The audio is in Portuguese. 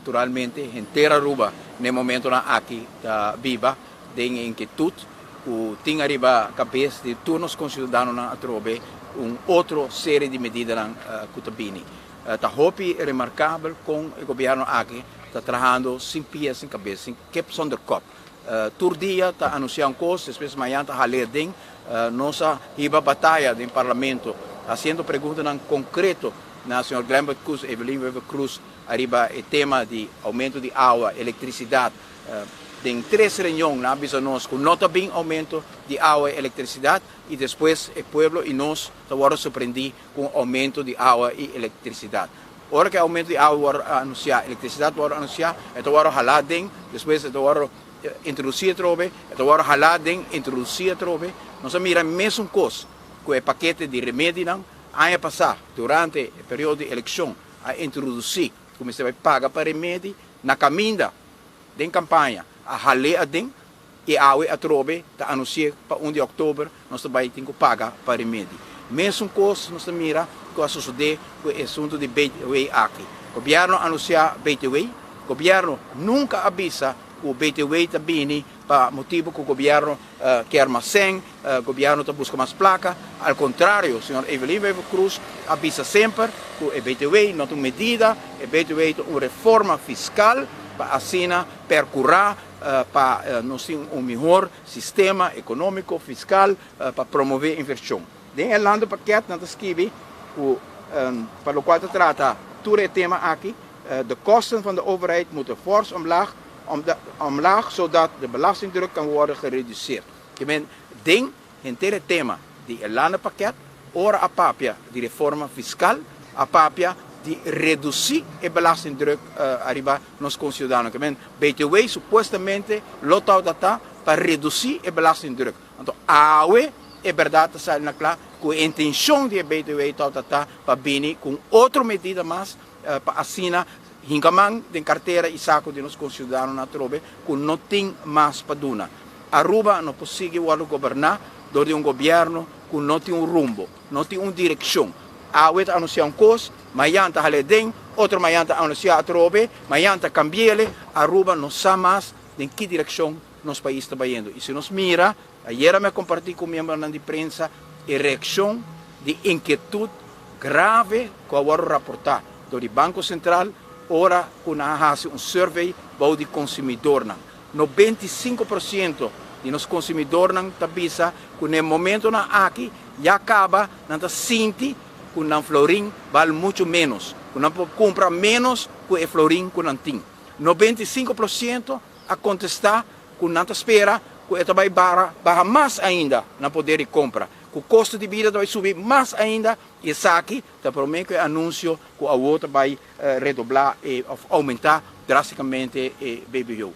naturalmente inteira Aruba no momento na aqui da viva tem inquietude o tem arriba cabeça de todos os concidadãos na trobe outra série de medidas na Kutabini. Tá hopi remarcável com o governo aqui está trabalhando sem pés sem cabeça, sem cap zonder kop. Todo dia está anunciando coisas, especialmente amanhã está falando nossa riba batalha no parlamento, fazendo perguntas em concreto na senhora Glembert Cruz, Evelyn Weber Cruz, arriba o tema de aumento de água, eletricidade. Tem 3 reuniões na avisa nós com nota bem aumento de água e eletricidade e depois o povo e nós estamos surpreendidos com aumento de água e eletricidade. Ora que aumento de água vai anunciar, eletricidade vai anunciar, então vai falar depois vai introduzir a trobe, então vai falar introduzir a trobe. Nós miramos a mesma coisa com o paquete de remédio ano passado, durante o período de eleição, a introduzir como você vai pagar para remédio na caminha da campanha. A ralé a den e a trobe está anunciado para 1 de outubro nós também temos que pagar para remédio. Mesmo coisa nós mira que vai suceder com o assunto de BTW aqui. O governo anuncia BTW, o governo nunca avisa que o BTW está vindo para motivo que o governo quer armazém, o governo está buscando mais placa. Ao contrário, o senhor Evelyn Weber Cruz avisa sempre que o BTW não é uma medida, o BTW é uma reforma fiscal para assim percorrer para nós ter melhor sistema econômico, fiscal, para promover a inversão. Dentro do lado paquete, nós escrevemos para o qual trata todo o tema aqui, de kosten van de overheid moeten fors omlaag, zodat de belastingdruk kan worden gereduceerd. Je bent ding, het tema die landenpakket, ora a papia de reforma fiscal, a papia de reduzir a belastingdruk arriba nos concidadãos. Que bem, BTW supostamente lotado data para reduzir a belastingdruk. Então, é verdade está na clara que a intenção de BTW está para vir com outra medida mais para assinar hinkamang de carteira e saco de nos concidadãos na trobe que não tem mais para duna. Aruba não consegue governar de governo que não tem rumo, não tem direção. Awet anunciar coisa, amanhã está haleden, outro amanhã está anunciar a trobe, amanhã está cambiar, Aruba não sabe mais em que direção nosso país está indo. E se nos mira, ayer me comparti com membros da imprensa a reação de inquietude grave que eu vou reportar do Banco Central, ora que nós survey para o consumidor. 95% de nos consumidores tabisa que no momento na aqui já acaba na sente que na florim vale muito menos, que não compra menos que o florim que não tem. 95% a contestar que não espera que vai barra mais ainda na poder de compra. Que o custo de vida vai subir mais ainda e aqui está promete que anúncio que a outra vai redobrar e aumentar drasticamente o BBU.